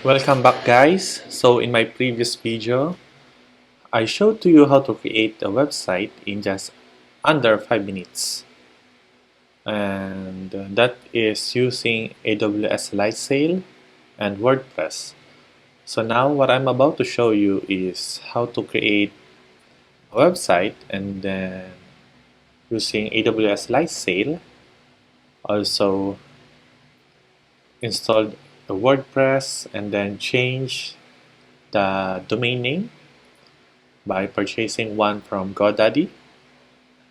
Welcome back, guys. So in my previous video, I showed to you how to create a website in just under 5 minutes. And that is using AWS Lightsail and WordPress. So now what I'm about to show you is how to create a website and then using AWS Lightsail, also installed a WordPress and then change the domain name by purchasing one from GoDaddy,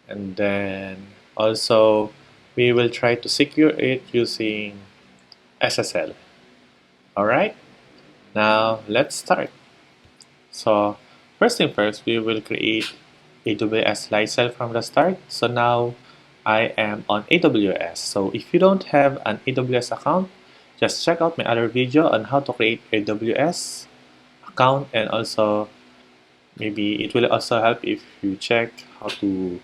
and then also we will try to secure it using SSL. Alright, now let's start. So first thing first, we will create AWS Lifestyle from the start. So now I am on AWS. So if you don't have an AWS account, just check out my other video on how to create AWS account, and also maybe it will also help if you check how to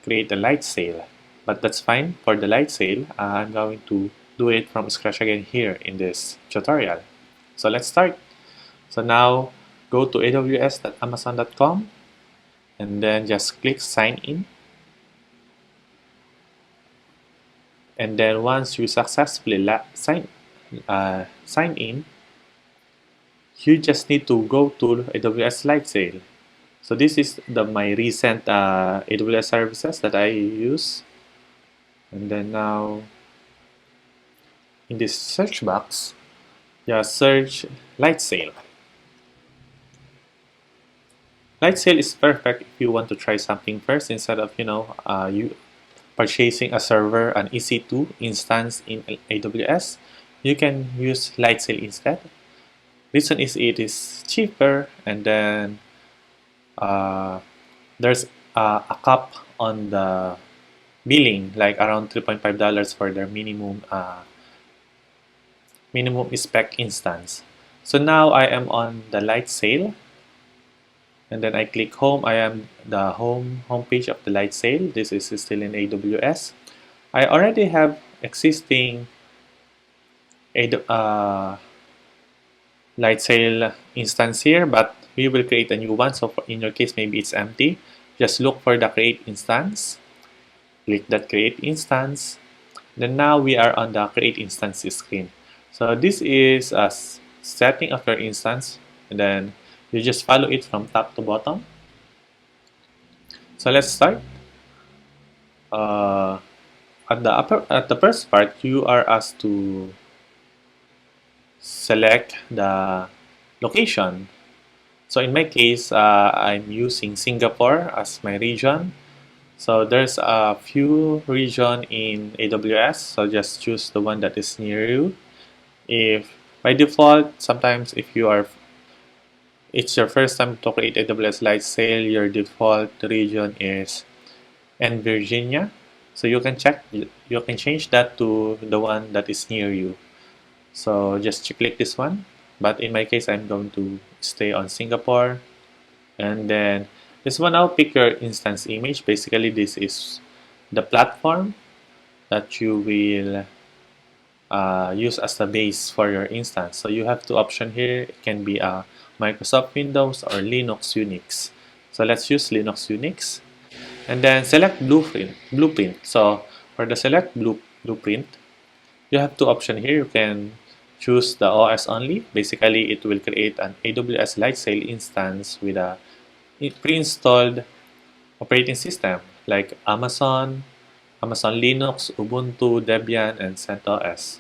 create a light sail. But that's fine. For the light sail, I'm going to do it from scratch again here in this tutorial. So let's start. So now go to aws.amazon.com and then just click sign in. And then once you successfully sign in, you just need to go to AWS Lightsail. So this is my recent AWS services that I use. And then now in this search box, just search Lightsail. Lightsail is perfect if you want to try something first instead of you purchasing a server, an EC2 instance in AWS. You can use Lightsail instead. Reason is it is cheaper, and then there's a cap on the billing, like around $3.5 for their minimum spec instance. So now I am on the Lightsail, and then I click home. I am the home page of the Lightsail. This is still in AWS. I already have existing Lightsail instance here, but we will create a new one. So in your case, maybe it's empty. Just look for the create instance. Click that create instance. Then now we are on the create instance screen. So this is a setting of your instance, and then you just follow it from top to bottom. So let's start. At the first part, you are asked to select the location. So in my case, I'm using Singapore as my region. So there's a few region in AWS, so just choose the one that is near you. If by default, sometimes if it's your first time to create AWS Lightsail, your default region is in Virginia. So you can change that to the one that is near you. So just click this one, but in my case, I'm going to stay on Singapore. And then this one, I'll pick your instance image. Basically, this is the platform that you will use as the base for your instance. So you have two options here. It can be a Microsoft Windows or Linux Unix. So let's use Linux Unix. And then select blueprint. So for the select blueprint, you have two options here. You can choose the OS only. Basically, it will create an AWS Lightsail instance with a pre-installed operating system like Amazon Linux, Ubuntu, Debian, and CentOS.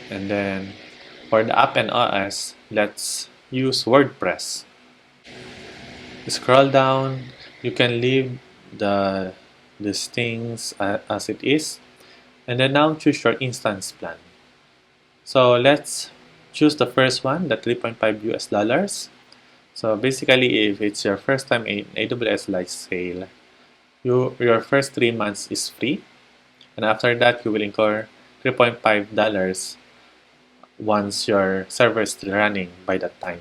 And then for the app and OS, let's use WordPress. Scroll down. You can leave these things as it is, and then now choose your instance plan. So let's choose the first one, the $3.5. So basically, if it's your first time in AWS Lightsail, your first 3 months is free, and after that you will incur $3.5 once your server is still running by that time.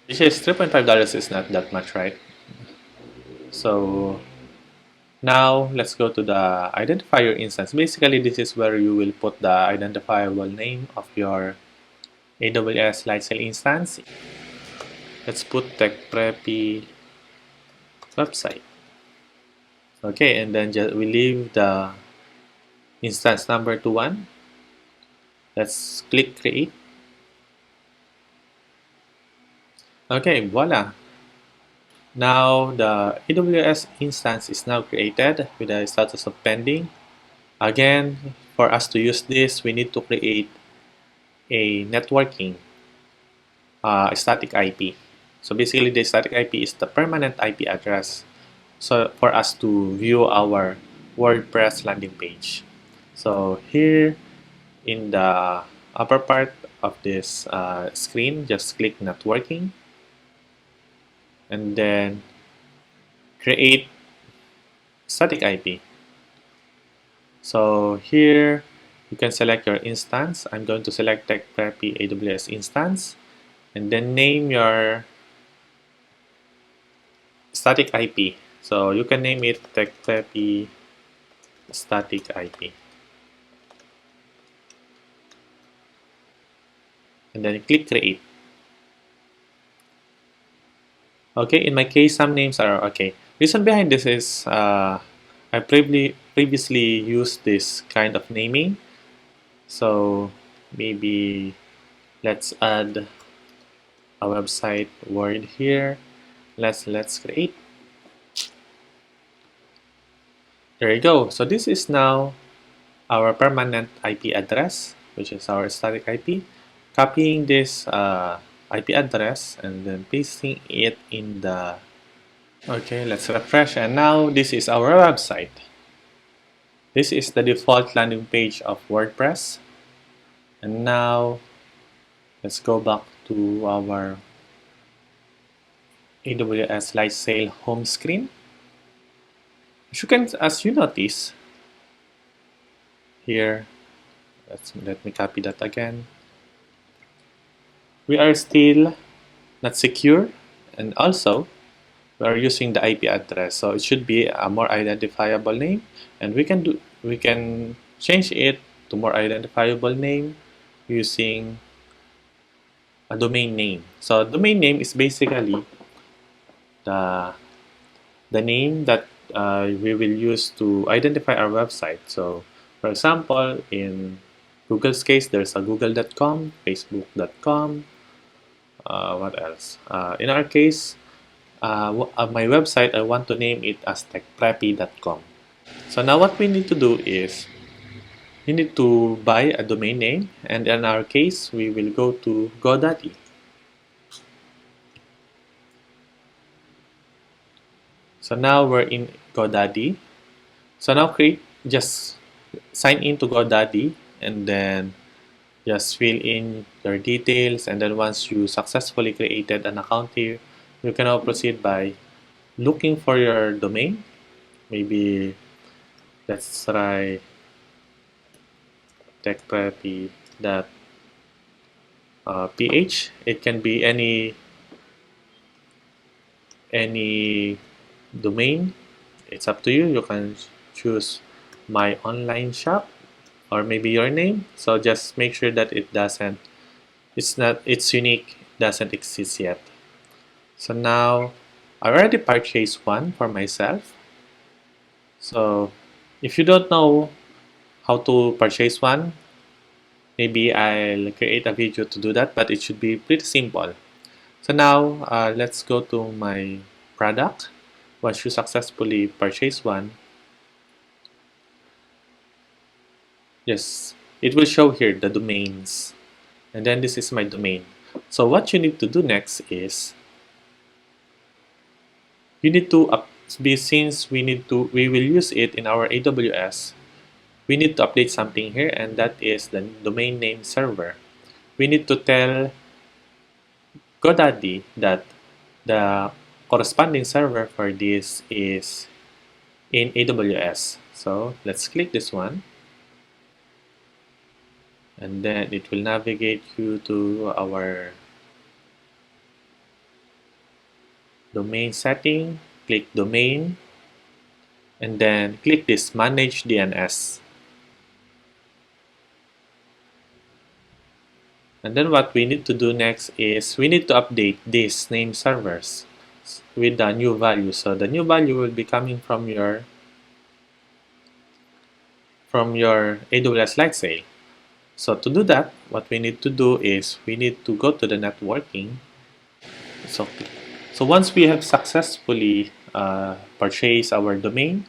Which is $3.5 is not that much, right? So now let's go to the identifier instance. Basically, this is where you will put the identifiable name of your AWS Lightsail instance. Let's put TechPreppy website. Okay, and then we leave the instance number to 1. Let's click create. Okay, voila. Now the AWS instance is now created with a status of pending. Again, for us to use this, we need to create a networking static IP. So basically, the static IP is the permanent IP address. So for us to view our WordPress landing page. So here in the upper part of this screen, just click networking and then create static IP. So here you can select your instance. I'm going to select TechPreppy AWS instance and then name your static IP. So you can name it TechPreppy static IP. And then click create. Okay, in my case, some names are okay. Reason behind this is I previously used this kind of naming. So maybe let's add a website word here. Let's create. There you go. So this is now our permanent IP address, which is our static IP. Copying this IP address and then pasting it in the. Okay, let's refresh, and now this is our website. This is the default landing page of WordPress. And now let's go back to our AWS Lightsail home screen. As you notice here, let me copy that again. We are still not secure, and also we are using the IP address, so it should be a more identifiable name, and we can change it to more identifiable name using a domain name. So domain name is basically the name that we will use to identify our website. So for example, in Google's case, there's a google.com, facebook.com, what else? In our case, my website, I want to name it as techpreppy.com. So now what we need to do is we need to buy a domain name, and in our case, we will go to GoDaddy. So now we're in GoDaddy. So now just sign in to GoDaddy and then just fill in your details, and then once you successfully created an account here, you can now proceed by looking for your domain. Maybe let's try techpreppy.ph. It can be any domain. It's up to you. You can choose my online shop or maybe your name. So just make sure that it's unique, doesn't exist yet. So now I already purchased one for myself. So if you don't know how to purchase one, maybe I'll create a video to do that, but it should be pretty simple. So now let's go to my product. Once you successfully purchase one, yes, it will show here the domains, and then this is my domain. So what you need to do next is you need to since we will use it in our AWS, we need to update something here, and that is the domain name server. We need to tell GoDaddy that the corresponding server for this is in AWS. So let's click this one, and then it will navigate you to our domain setting. Click domain, and then click this manage DNS. And then what we need to do next is we need to update these name servers with the new value. So the new value will be coming from your AWS Lightsail. So to do that, what we need to do is we need to go to the networking. So, so once we have successfully purchased our domain,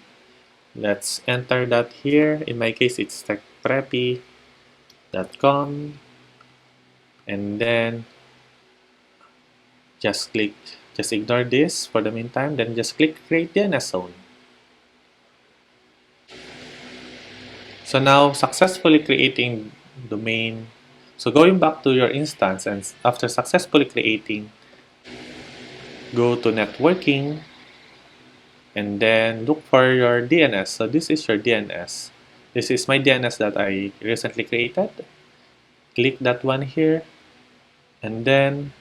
let's enter that here. In my case, it's techpreppy.com, and then just ignore this for the meantime, then just click create DNS zone. So now successfully creating domain. So going back to your instance, and after successfully creating, go to networking and then look for your DNS. So this is your DNS. This is my DNS that I recently created. Click that one here, and then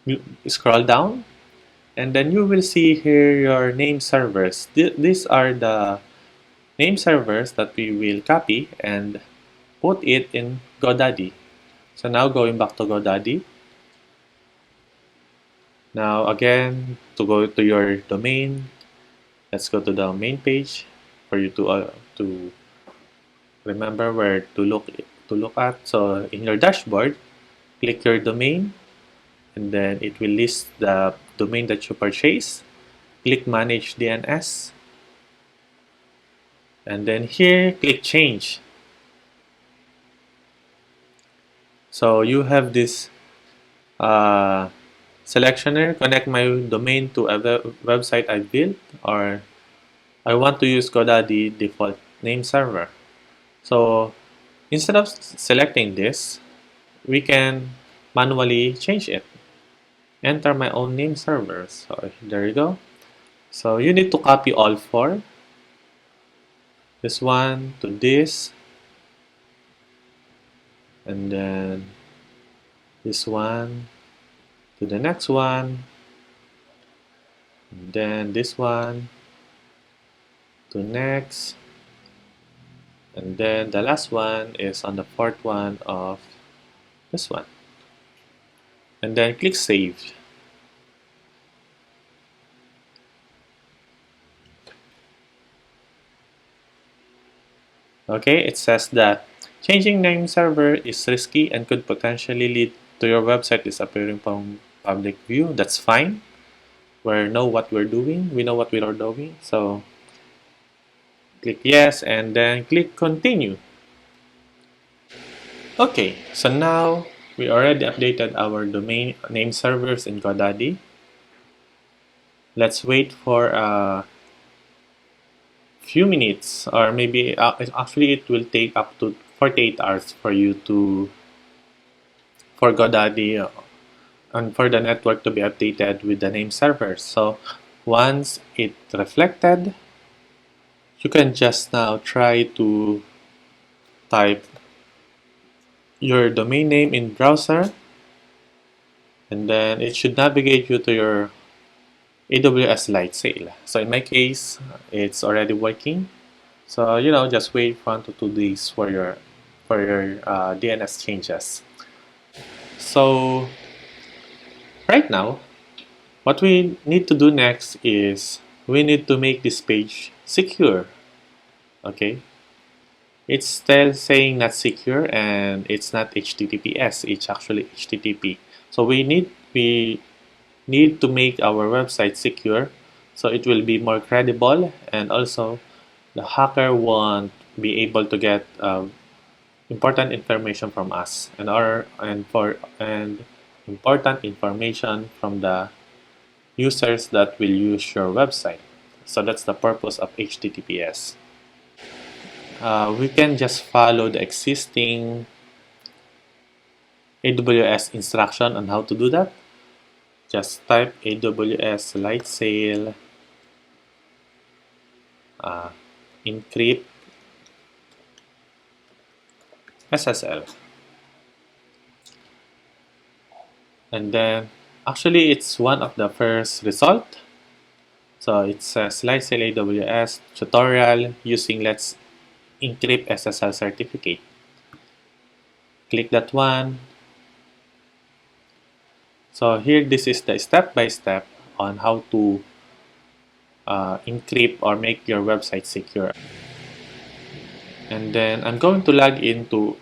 you scroll down, and then you will see here your name servers. These are the name servers that we will copy and put it in GoDaddy. So now going back to GoDaddy. Now again, to go to your domain, let's go to the main page for you to remember where to look at. So in your dashboard, click your domain, and then it will list the domain that you purchase. Click Manage DNS, and then here click Change. So you have this selectioner, connect my domain to a website I built, or I want to use GoDaddy default name server. So instead of selecting this, we can manually change it. Enter my own name server. So there you go. So you need to copy all four. This one to this, and then this one to the next one, and then this one to next, and then the last one is on the fourth one of this one, and then click Save. Okay, it says that changing name server is risky and could potentially lead to your website disappearing from public view. That's fine. We know what we're doing. We know what we are doing. So click yes, and then click continue. Okay, so now we already updated our domain name servers in GoDaddy. Let's wait for a few minutes, or maybe actually it will take up to 48 hours for you for GoDaddy and for the network to be updated with the name servers. So once it reflected, you can just now try to type your domain name in browser, and then it should navigate you to your AWS Lightsail. So in my case, it's already working. So just wait for 1 to 2 days for your DNS changes. So right now, what we need to do next is we need to make this page secure. Okay, it's still saying not secure, and it's not HTTPS. It's actually HTTP. So we need to make our website secure, so it will be more credible, and also the hacker won't be able to get important information from us, and important information from the users that will use your website. So that's the purpose of HTTPS. We can just follow the existing AWS instruction on how to do that. Just type AWS Lightsail encrypt SSL, and then actually it's one of the first result. So it says Lightsail AWS tutorial using Let's Encrypt SSL certificate. Click that one. So here, this is the step-by-step on how to encrypt or make your website secure. And then I'm going to log into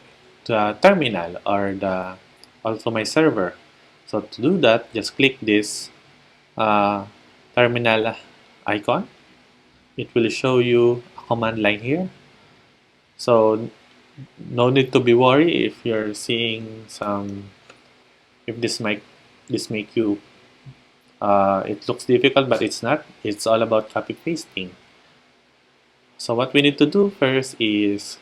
the terminal or also my server. So to do that, just click this uh, terminal icon. It will show you a command line here. So no need to be worried if you're seeing if this make you it looks difficult, but it's not. It's all about copy pasting. So what we need to do first is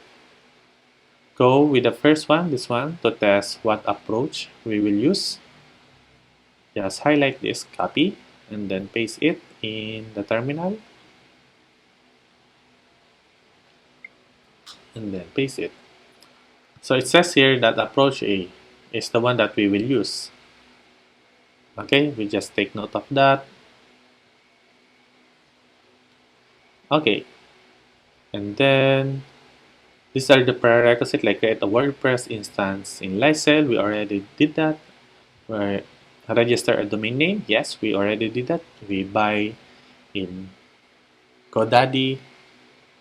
go with the first one, this one, to test what approach we will use. Just highlight this, copy, and then paste it in the terminal. And then paste it. So it says here that approach A is the one that we will use. Okay, we just take note of that. Okay, and then these are the prerequisites, like create a WordPress instance in Lysel. We already did that. We register a domain name. Yes, we already did that. We buy in GoDaddy,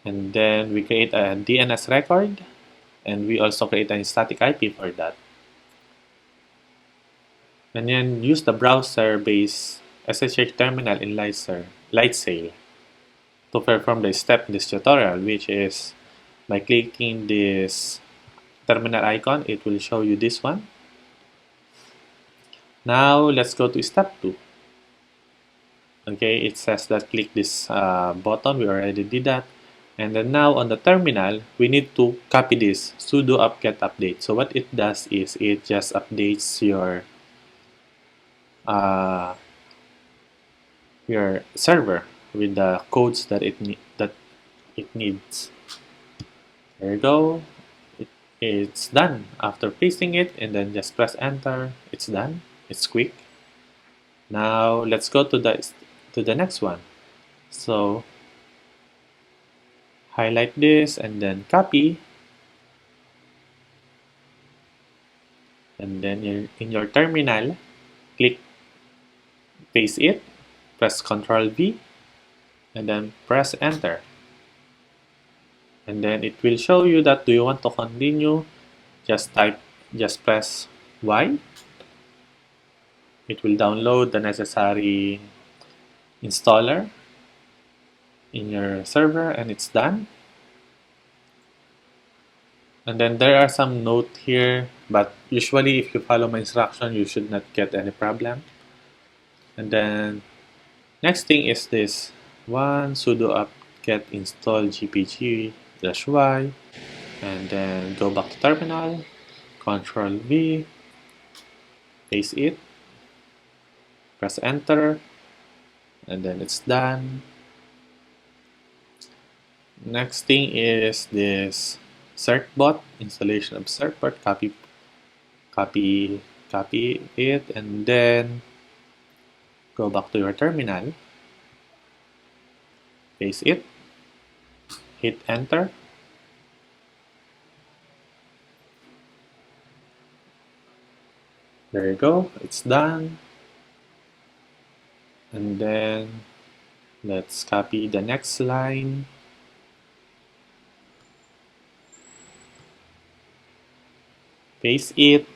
and then we create a DNS record, and we also create a static IP for that. And then use the browser-based SSH terminal in Lightsail to perform the step in this tutorial, which is by clicking this terminal icon, it will show you this one. Now let's go to step 2. Okay, it says that click this button. We already did that. And then now on the terminal, we need to copy this sudo apt-get update. So what it does is it just updates your server with the codes that it needs. There you go. It's done. After pasting it and then just press enter, it's done. It's quick. Now let's go to the next one. So highlight this and then copy, and then in your terminal, click paste it, press Ctrl V, and then press enter. And then it will show you that do you want to continue, just press Y. It will download the necessary installer in your server, and it's done. And then there are some notes here, but usually if you follow my instruction, you should not get any problem. And then next thing is this one, sudo apt-get install gpg-y, and then go back to terminal, Ctrl V, paste it, press enter, and then it's done. Next thing is this certbot, installation of certbot. Copy it, and then go back to your terminal, paste it, hit enter, there you go, it's done. And then let's copy the next line, paste it,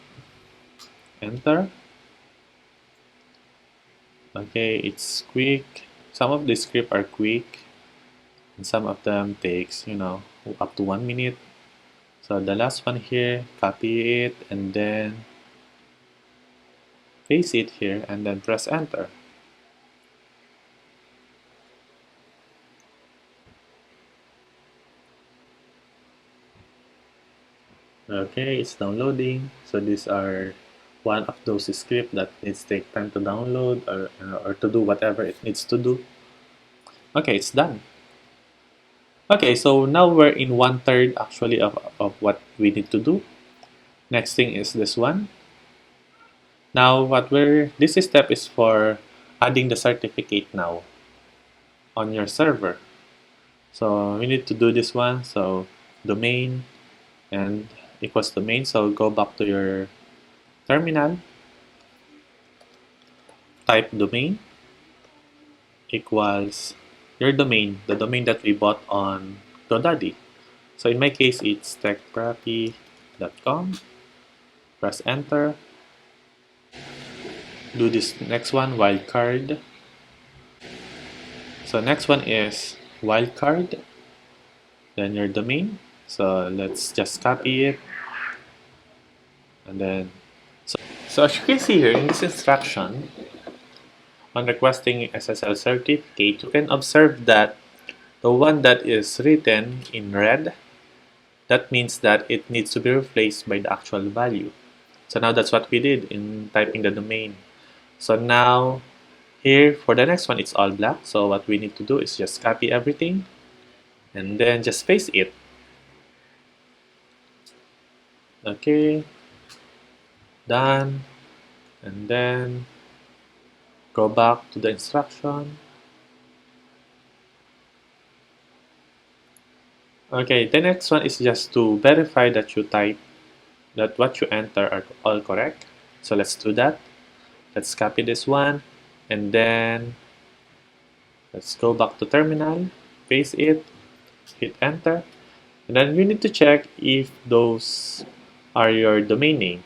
enter. Okay, it's quick. Some of the script are quick, and some of them takes, up to 1 minute. So the last one here, copy it, and then paste it here, and then press enter. Okay, it's downloading. So these are one of those scripts that needs to take time to download or to do whatever it needs to do. Okay, it's done. Okay, so now we're in 1/3 actually of what we need to do. Next thing is this one. Now this step is for adding the certificate now on your server. So we need to do this one. So domain, and equals domain. So go back to your terminal, type domain equals your domain, the domain that we bought on GoDaddy. So in my case, it's techpreppy.com. Press enter. Do this next one, wildcard. So next one is wildcard, then your domain. So let's just copy it, and then so as you can see here in this instruction on requesting SSL certificate, you can observe that the one that is written in red, that means that it needs to be replaced by the actual value. So now that's what we did in typing the domain. So now here for the next one, it's all black. So what we need to do is just copy everything and then just paste it. Okay, done. And then go back to the instruction. Okay, the next one is just to verify that that what you enter are all correct. So let's do that. Let's copy this one and then let's go back to terminal, paste it, hit enter. And then you need to check if those are your domain name.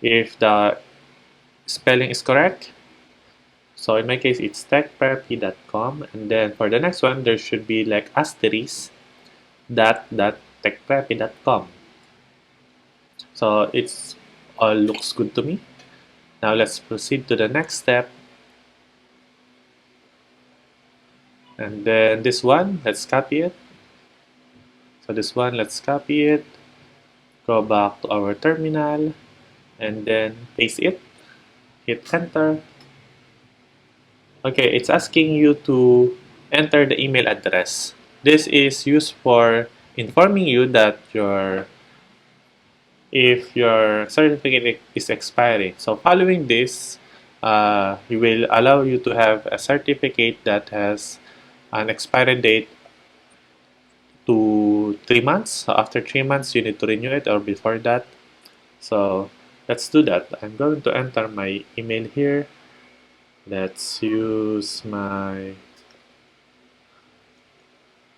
If the spelling is correct, so in my case it's techpreppy.com, and then for the next one there should be like asterisk techpreppy.com. So it's all looks good to me. Now let's proceed to the next step. And then this one, let's copy it. So this one, let's copy it. Go back to our terminal and then paste it. Hit enter. Okay, it's asking you to enter the email address. This is used for informing you that if your certificate is expiring. So following this, it will allow you to have a certificate that has an expiry date to 3 months. So after 3 months, you need to renew it or before that. So let's do that. I'm going to enter my email here. Let's use my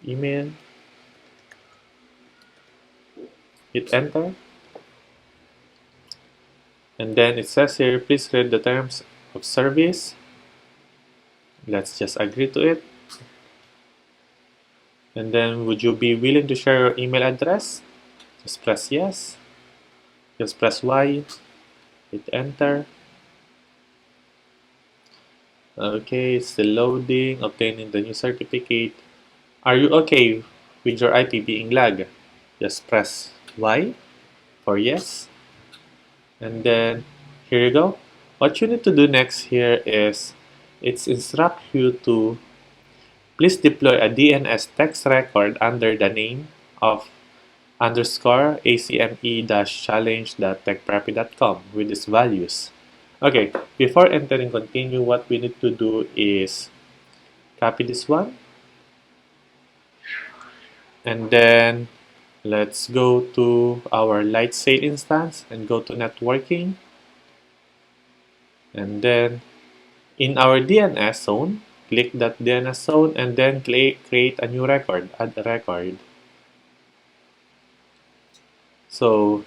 email. Hit enter. And then it says here, please read the terms of service. Let's just agree to it. And then would you be willing to share your email address? Just press yes. Just press Y. Hit enter. Okay, it's still loading, obtaining the new certificate. Are you okay with your IP being lag? Just press Y for yes. And then here you go. What you need to do next here is it's instruct you to please deploy a DNS text record under the name of underscore acme-challenge.techpreppy.com with these values. Okay, before entering continue, what we need to do is copy this one. And then let's go to our Lightsail instance and go to networking. And then in our DNS zone, click that DNS zone and then create a new record, add a record. So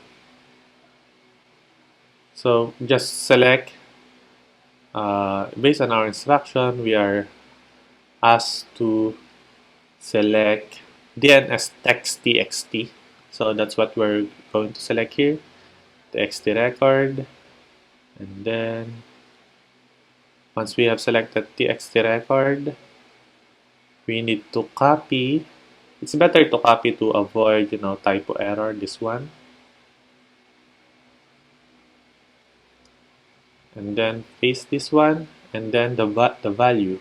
just select, based on our instruction, we are asked to select DNS text txt. So that's what we're going to select here, txt record. And then once we have selected txt record, we need to copy. It's better to copy to avoid, typo error, this one. And then paste this one, and then the value.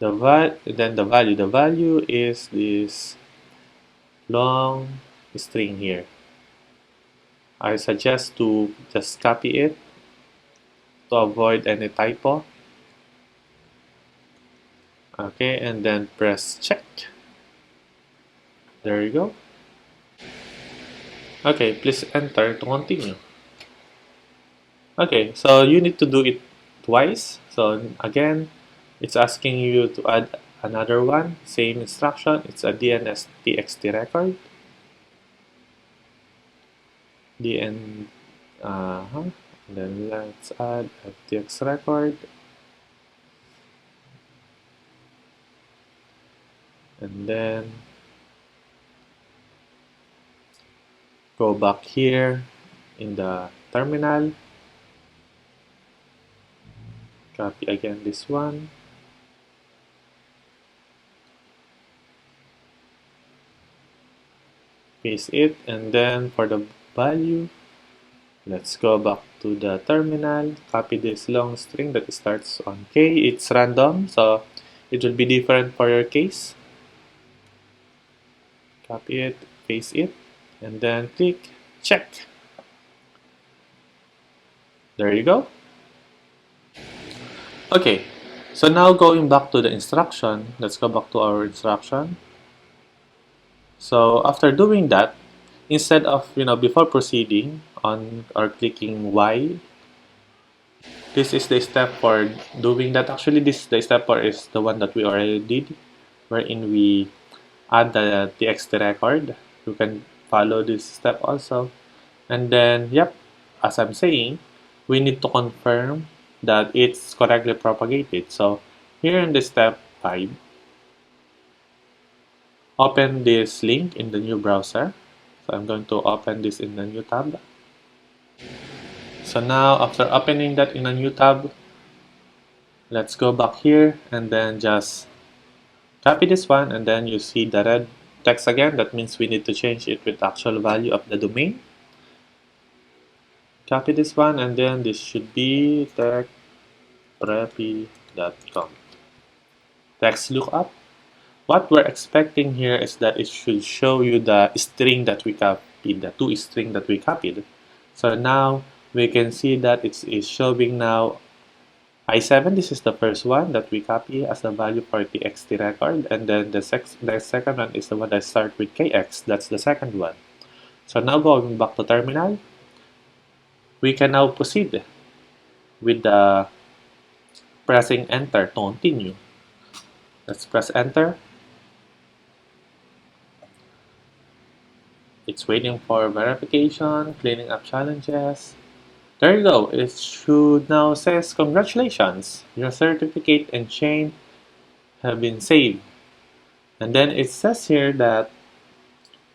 The value is this long string here. I suggest to just copy it to avoid any typo. Okay, and then press check. There you go. Okay, please enter to continue. Okay, so you need to do it twice. So again, it's asking you to add another one, same instruction. It's a DNS TXT record. DN, uh-huh. Then let's add a TX record. And then go back here in the terminal. Copy again this one. Paste it. And then for the value, let's go back to the terminal. Copy this long string that starts on K. It's random, so it will be different for your case. Copy it, paste it, and then click check. There you go. Okay, so now going back to the instruction, let's go back to our instruction. So after doing that, instead of, before proceeding on or clicking Y, this is the step for doing that. Actually, the step for is the one that we already did, wherein we add the TXT record. You can follow this step also. And then, yep, as I'm saying, we need to confirm that it's correctly propagated. So here in the step 5, open this link in the new browser. So I'm going to open this in the new tab. So now after opening that in a new tab, let's go back here and then just copy this one, and then you see the red text again. That means we need to change it with the actual value of the domain. Copy this one, and then this should be techpreppy.com. Text lookup. What we're expecting here is that it should show you the string that we copied, the two string that we copied. So now we can see that it is showing now I7. This is the first one that we copy as the value for the TXT record, and then the second one is the one that starts with KX. That's the second one. So now going back to terminal, we can now proceed with the pressing enter to continue. Let's press enter. It's waiting for verification, cleaning up challenges. There you go. It should now says congratulations. Your certificate and chain have been saved. And then it says here that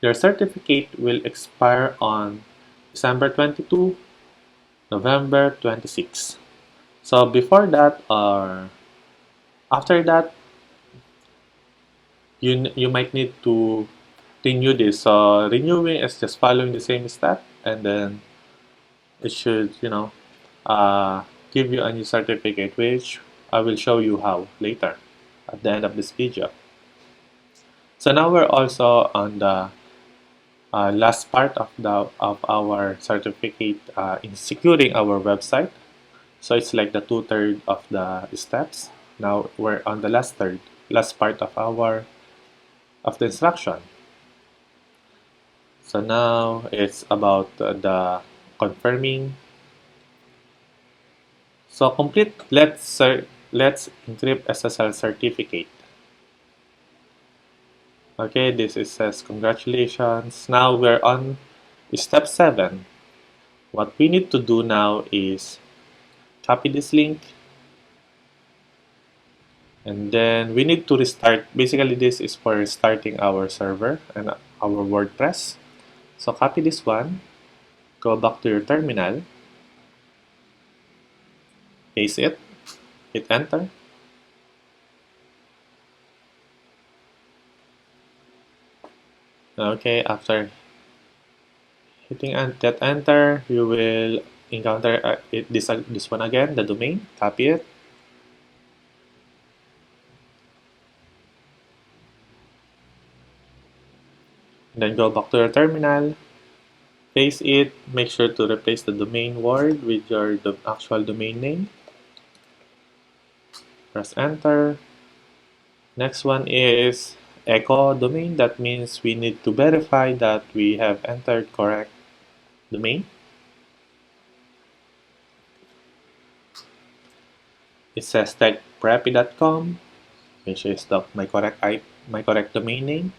your certificate will expire on December 22, November 26. So before that or after that, you might need to renew this. So renewing is just following the same step, and then it should, give you a new certificate, which I will show you how later at the end of this video. So now we're also on the last part of our certificate in securing our website. So it's like the 2/3 of the steps. Now we're on the last part of the instruction. So now it's about the confirming. So complete. Let's encrypt SSL certificate. Okay, this is says congratulations. Now we're on step 7. What we need to do now is copy this link, and then we need to restart. Basically, this is for restarting our server and our WordPress. So copy this one, go back to your terminal, paste it, hit enter. Okay, after hitting that enter, you will encounter this one again, the domain. Copy it. Then go back to your terminal, paste it, make sure to replace the domain word with your actual domain name. Press enter. Next one is echo domain. That means we need to verify that we have entered correct domain. It says techpreppy.com, which is my correct domain name.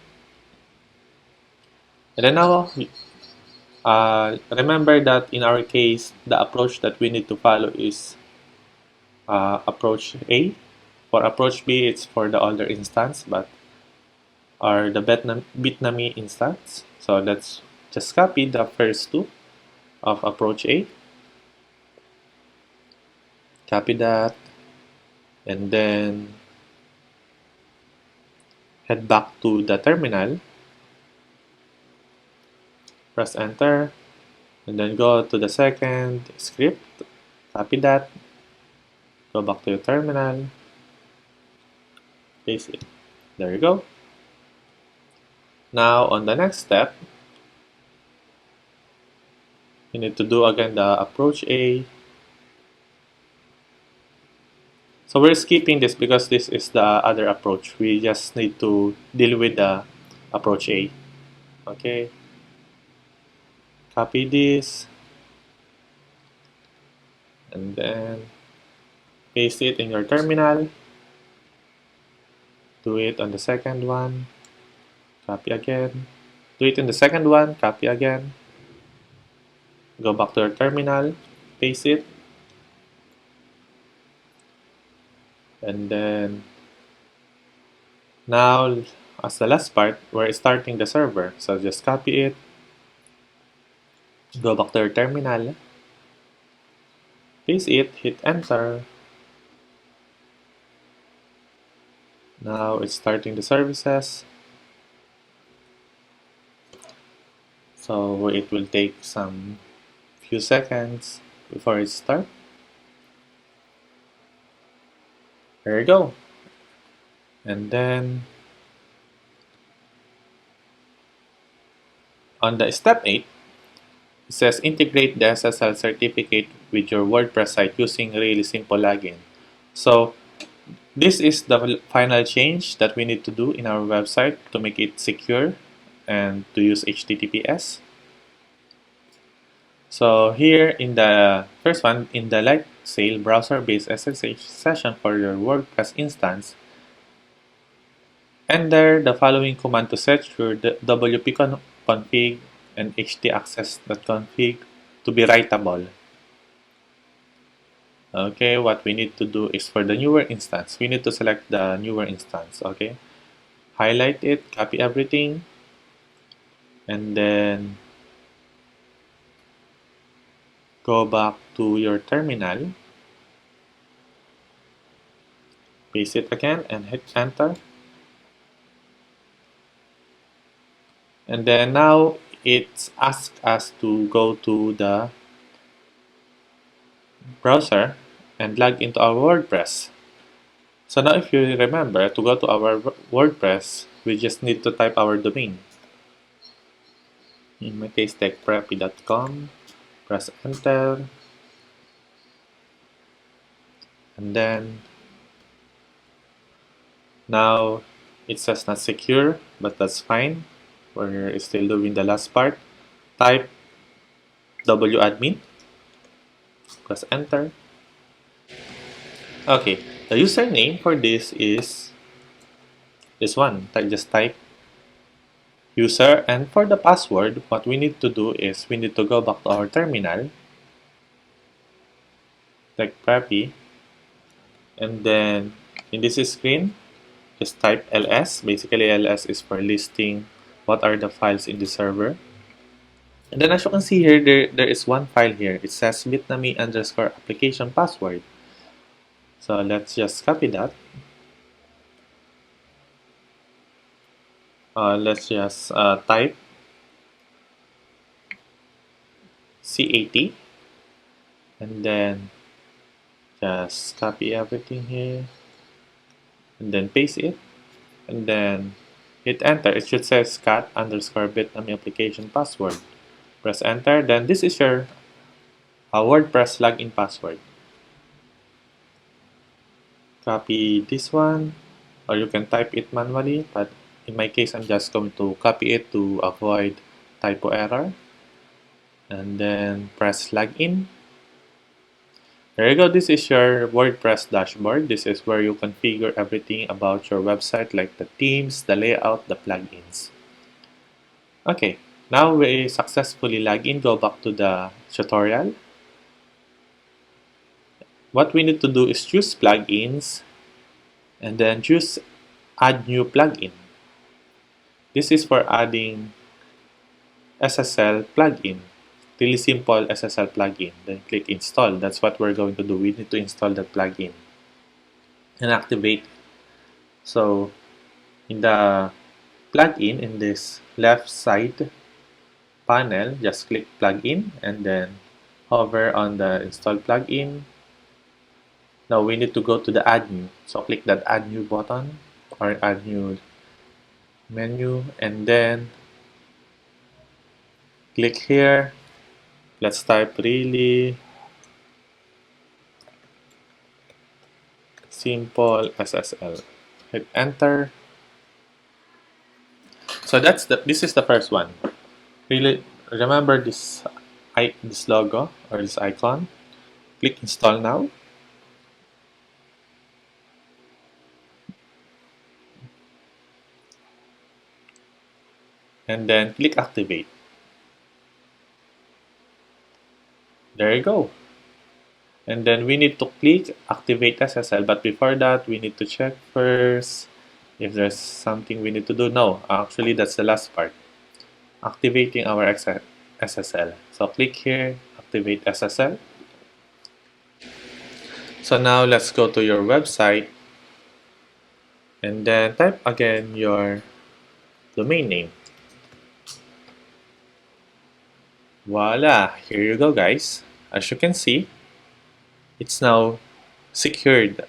And then now, remember that in our case, the approach that we need to follow is approach A. For approach B, it's for the older instance, but are the Bitnami instance. So let's just copy the first two of approach A. Copy that, and then head back to the terminal. Press enter, and then go to the second script. Copy that. Go back to your terminal. Paste it. There you go. Now on the next step, you need to do again the approach A. So we're skipping this because this is the other approach. We just need to deal with the approach A. Okay. Copy this. And then paste it in your terminal. Do it on the second one. Copy again. Do it in the second one. Copy again. Go back to your terminal. Paste it. And then now, as the last part, we're starting the server. So just copy it. Go back to your terminal. Paste it. Hit enter. Now it's starting the services. So it will take some few seconds before it starts. There you go. And then on the step 8, it says integrate the SSL certificate with your WordPress site using really simple login. So this is the final change that we need to do in our website to make it secure and to use HTTPS. So here in the first one, in the light sail browser-based SSH session for your WordPress instance, enter the following command to set your WP config and htaccess.config to be writable. Okay, what we need to do is for the newer instance, we need to select the newer instance. Okay, highlight it, copy everything, and then go back to your terminal, paste it again, and hit enter. And then now it's asked us to go to the browser and log into our WordPress. So now if you remember, to go to our WordPress, we just need to type our domain. In my case, techpreppy.com. Press enter. And then now it says not secure, but that's fine. We're still doing the last part. Type wadmin. Press enter. Okay, the username for this is this one. Just type user, and for the password, what we need to do is we need to go back to our terminal, techpreppy, and then in this screen, just type ls. Basically, ls is for listing what are the files in the server. And then as you can see here, there is one file here. It says bitnami underscore application password. So let's just copy that. Let's just type cat, and then just copy everything here, and then paste it, and then hit enter. It should say cat underscore bitnami application password. Press enter. Then this is your WordPress login password. Copy this one, or you can type it manually, but in my case, I'm just going to copy it to avoid typo error. and then press login. There you go. This is your WordPress dashboard. This is where you configure everything about your website, like the themes, the layout, the plugins. Okay, now we successfully log in. Go back to the tutorial. What we need to do is choose plugins and then choose add new plugin. This is for adding SSL plugin. Really simple SSL plugin. Then click install. That's what we're going to do. We need to install that plugin and activate. So in the plugin, in this left side panel, just click plugin and then hover on the install plugin. Now we need to go to the add new. So click that add new button or add new menu and then click here. Let's type really simple SSL. Hit enter. So this is the first one. Really remember this logo or this icon. Click install now. And then click activate. There you go. And then we need to click activate SSL, but before that we need to check first if there's something we need to do. No, actually that's the last part. Activating our SSL. So click here, activate SSL. So now let's go to your website and then type again your domain name. Voila, here you go guys. As you can see, it's now secured.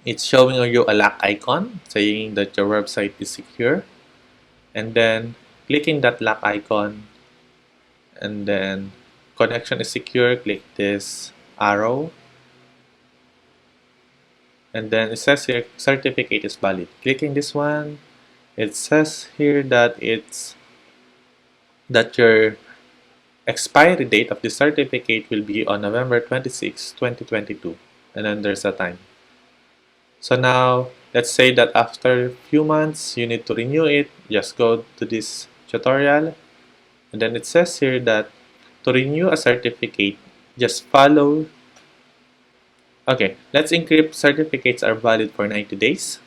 It's showing you a lock icon saying that your website is secure. And then clicking that lock icon and then connection is secure, click this arrow. And then it says here certificate is valid. Clicking this one, it says here that your expiry date of the certificate will be on November 26, 2022. And then there's a time. So now, let's say that after a few months, you need to renew it. Just go to this tutorial. And then it says here that to renew a certificate, just follow. Okay, let's encrypt certificates are valid for 90 days.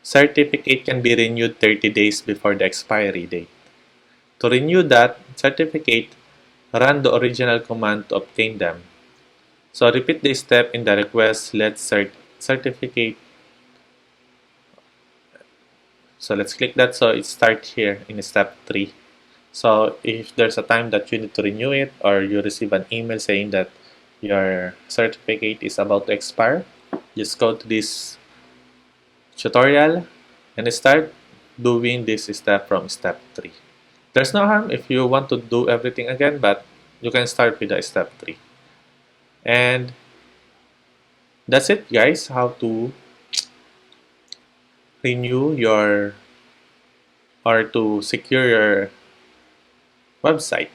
Certificate can be renewed 30 days before the expiry date. To renew that certificate, run the original command to obtain them. So repeat this step in the request let certificate. So let's click that. So it starts here in step 3. So if there's a time that you need to renew it or you receive an email saying that your certificate is about to expire, just go to this tutorial and start doing this step from step 3. There's no harm if you want to do everything again, but you can start with the step 3. And that's it guys, how to renew your or to secure your website.